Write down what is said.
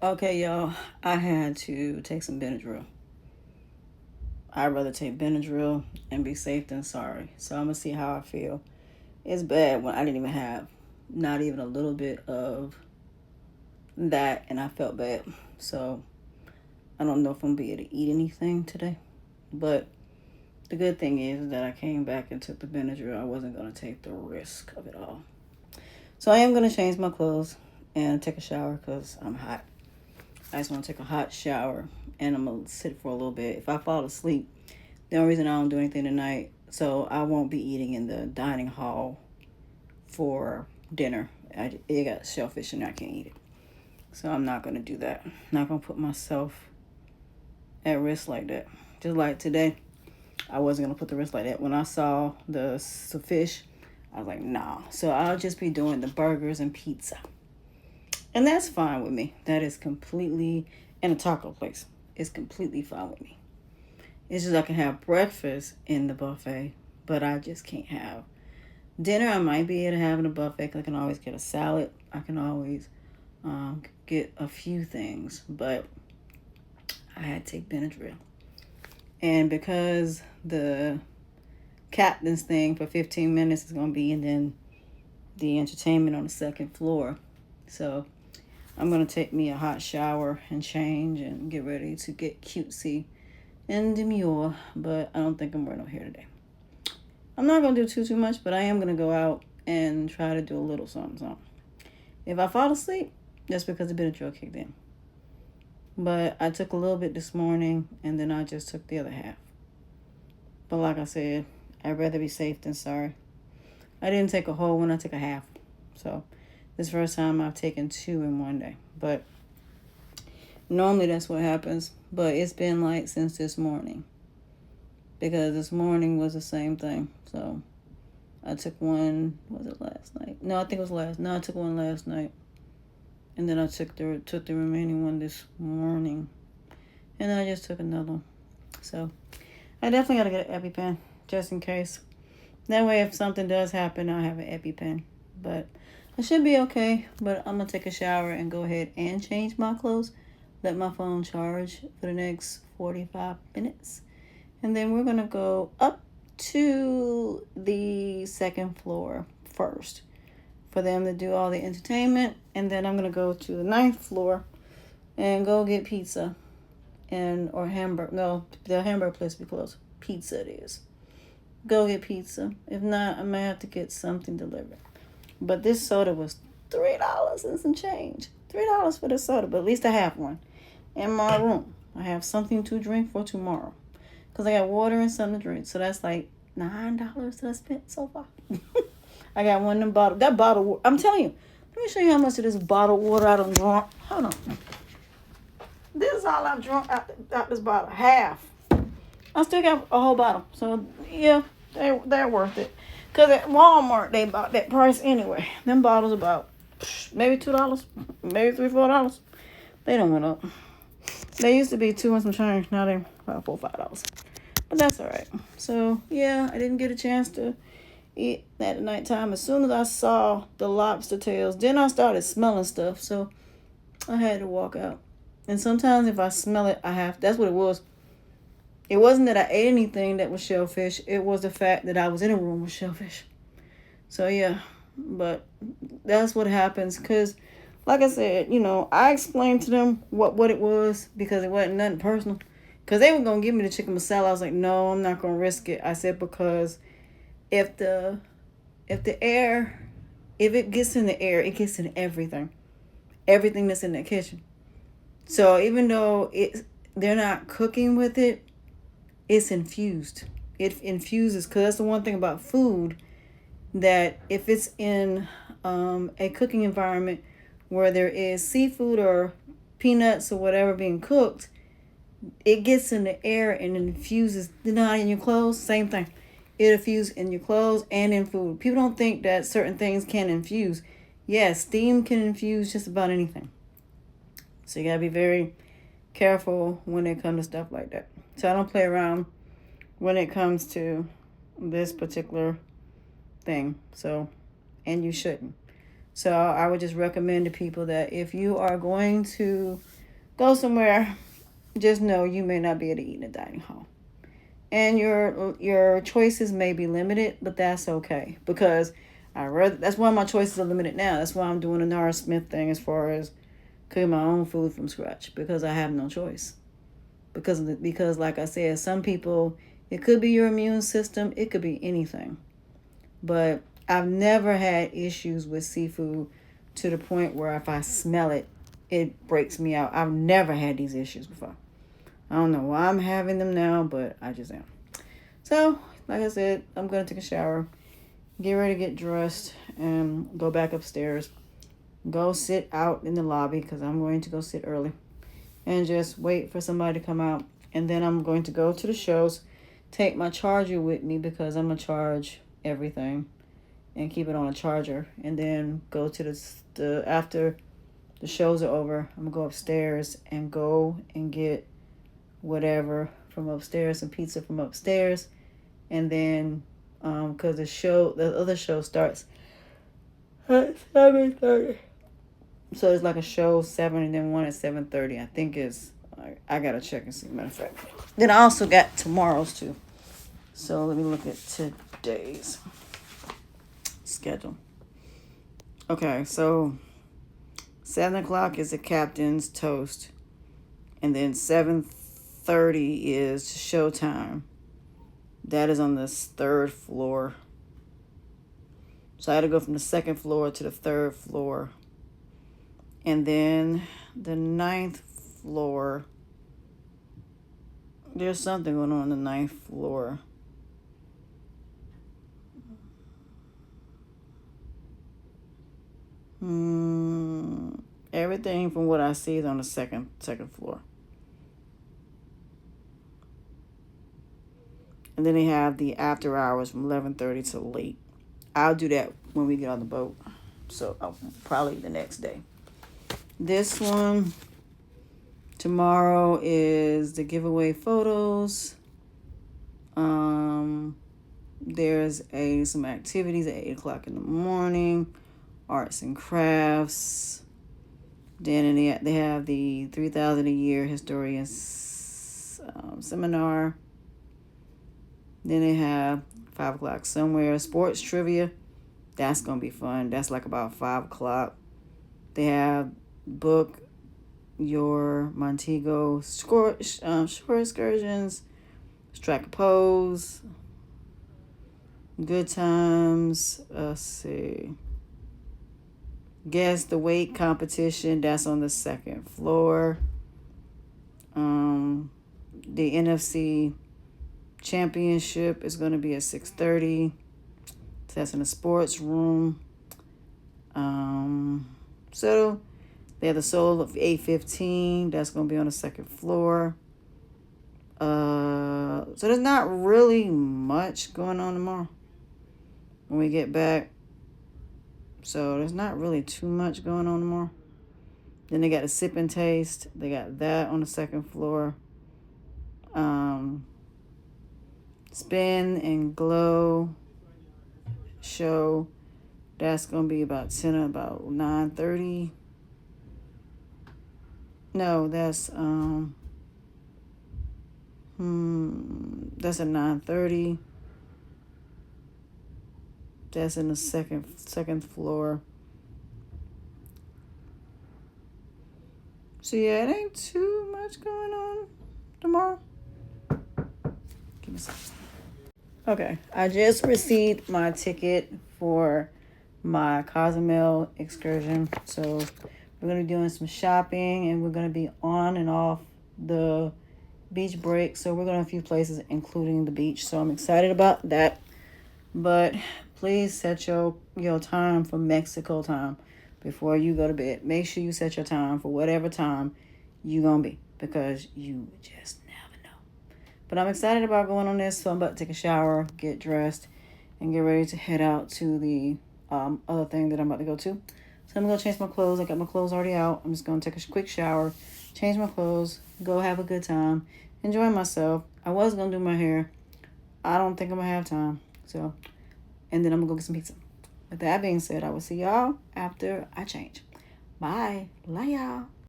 Okay, y'all, I had to take some Benadryl. I'd rather take Benadryl and be safe than sorry. So I'm gonna see how I feel. It's bad when I didn't even have not even a little bit of that, and I felt bad. So I don't know if I'm gonna be able to eat anything today. But the good thing is that I came back and took the Benadryl. I wasn't gonna take the risk of it all. So I am gonna change my clothes and take a shower because I'm hot. I just want to take a hot shower and I'm going to sit for a little bit. If I fall asleep, the only reason I don't do anything tonight, so I won't be eating in the dining hall for dinner. It got shellfish and I can't eat it. So I'm not going to do that. I'm not going to put myself at risk like that. Just like today, I wasn't going to put the risk like that. When I saw the fish, I was like, nah. So I'll just be doing the burgers and pizza. And that's fine with me. That is completely, in a taco place, it's completely fine with me. It's just I can have breakfast in the buffet, but I just can't have dinner. I might be able to have in a buffet because I can always get a salad. I can always get a few things, but I had to take Benadryl. And because the captain's thing for 15 minutes is going to be, and then the entertainment on the second floor. So I'm going to take me a hot shower and change and get ready to get cutesy and demure, but I don't think I'm wearing no hair today. I'm not going to do too much, but I am going to go out and try to do a little something. If I fall asleep, that's because the Benadryl kicked in. But I took a little bit this morning, and then I just took the other half. But like I said, I'd rather be safe than sorry. I didn't take a whole one, I took a half. So this is the first time I've taken 2 in one day. But normally that's what happens. But it's been like since this morning. Because this morning was the same thing. So I took one, was it last night? No, I think it was last. No, I took one last night. And then I took the remaining one this morning. And then I just took another one. So I definitely got to get an EpiPen. Just in case. That way if something does happen, I'll have an EpiPen. But I should be okay, but I'm going to take a shower and go ahead and change my clothes. Let my phone charge for the next 45 minutes. And then we're going to go up to the second floor first for them to do all the entertainment. And then I'm going to go to the 9th floor and go get pizza or hamburger. No, the hamburger place be closed. Pizza it is. Go get pizza. If not, I might have to get something delivered. But this soda was $3 and some change. $3 for this soda, but at least I have one in my room. I have something to drink for tomorrow. Because I got water and something to drink. So that's like $9 that I spent so far. I got one in the bottle. That bottle, I'm telling you. Let me show you how much of this bottled water I done drunk. Hold on. This is all I've drunk out this bottle. Half. I still got a whole bottle. So, yeah, they're worth it. Because at Walmart, they bought that price anyway. Them bottles about maybe $2, maybe $3, $4. They don't went up. They used to be 2 and some change. Now they're about $4, $5. But that's all right. So, yeah, I didn't get a chance to eat at nighttime. As soon as I saw the lobster tails, then I started smelling stuff. So, I had to walk out. And sometimes if I smell it, that's what it was. It wasn't that I ate anything that was shellfish. It was the fact that I was in a room with shellfish. So, yeah. But that's what happens. Because, like I said, I explained to them what it was. Because it wasn't nothing personal. Because they were going to give me the chicken masala. I was like, no, I'm not going to risk it. I said, because if it gets in the air, it gets in everything. Everything that's in the kitchen. So, even though they're not cooking with it, it's infused. It infuses, because that's the one thing about food, that if it's in a cooking environment where there is seafood or peanuts or whatever being cooked, it gets in the air and infuses. Not in your clothes, same thing. It infuses in your clothes and in food. People don't think that certain things can infuse. Yes, steam can infuse just about anything. So you got to be very careful when it comes to stuff like that. So I don't play around when it comes to this particular thing. So, and you shouldn't. So I would just recommend to people that if you are going to go somewhere, just know you may not be able to eat in a dining hall. And your choices may be limited, but that's okay. Because that's why my choices are limited now. That's why I'm doing a Nara Smith thing as far as cooking my own food from scratch, because I have no choice. Because like I said, some people, it could be your immune system, it could be anything. But I've never had issues with seafood to the point where if I smell it, it breaks me out. I've never had these issues before. I don't know why I'm having them now, but I just am. So, like I said, I'm going to take a shower, get ready to get dressed, and go back upstairs. Go sit out in the lobby because I'm going to go sit early. And just wait for somebody to come out. And then I'm going to go to the shows, take my charger with me because I'm going to charge everything and keep it on a charger. And then go to the after the shows are over, I'm going to go upstairs and go and get whatever from upstairs, some pizza from upstairs, and then because the other show starts at 7:30, so it's like a show 7 and then one at 7:30. I think is I gotta check and see. Matter of fact, then I also got tomorrow's too. So let me look at today's schedule. Okay, so 7 o'clock is the captain's toast, and then 7:30 is showtime. That is on the 3rd floor. So I had to go from the 2nd floor to the 3rd floor. And then the 9th floor, there's something going on the 9th floor. Everything from what I see is on the second floor. And then they have the after hours from 11:30 to late. I'll do that when we get on the boat. So probably the next day. This one tomorrow is the giveaway photos. There's some activities at 8 o'clock in the morning, arts and crafts. Then they have the 3,000 a year historians seminar. Then they have 5 o'clock somewhere sports trivia. That's gonna be fun. That's like about 5 o'clock. They have book your Montego shore excursions, strike a pose, good times. Let's see. Guess the weight competition. That's on the 2nd floor. The NFC championship is going to be at 6:30. So that's in the sports room. So they have the soul of 8:15. That's going to be on the 2nd floor. So there's not really much going on tomorrow when we get back. So there's not really too much going on tomorrow. Then they got a sip and taste. They got that on the 2nd floor. Spin and glow show. That's gonna be about 9:30. No, that's at 9:30. That's in the second floor. So yeah, it ain't too much going on tomorrow. Give me a second. Okay, I just received my ticket for my Cozumel excursion. So we're gonna be doing some shopping, and we're gonna be on and off the beach break. So we're going to a few places, including the beach. So I'm excited about that. But please set your time for Mexico time before you go to bed. Make sure you set your time for whatever time you're going to be, because you just never know. But I'm excited about going on this. So I'm about to take a shower, get dressed, and get ready to head out to the other thing that I'm about to go to. So I'm going to change my clothes. I got my clothes already out. I'm just going to take a quick shower, change my clothes, go have a good time, enjoy myself. I was going to do my hair. I don't think I'm going to have time. So, and then I'm going to go get some pizza. With that being said, I will see y'all after I change. Bye. Love y'all.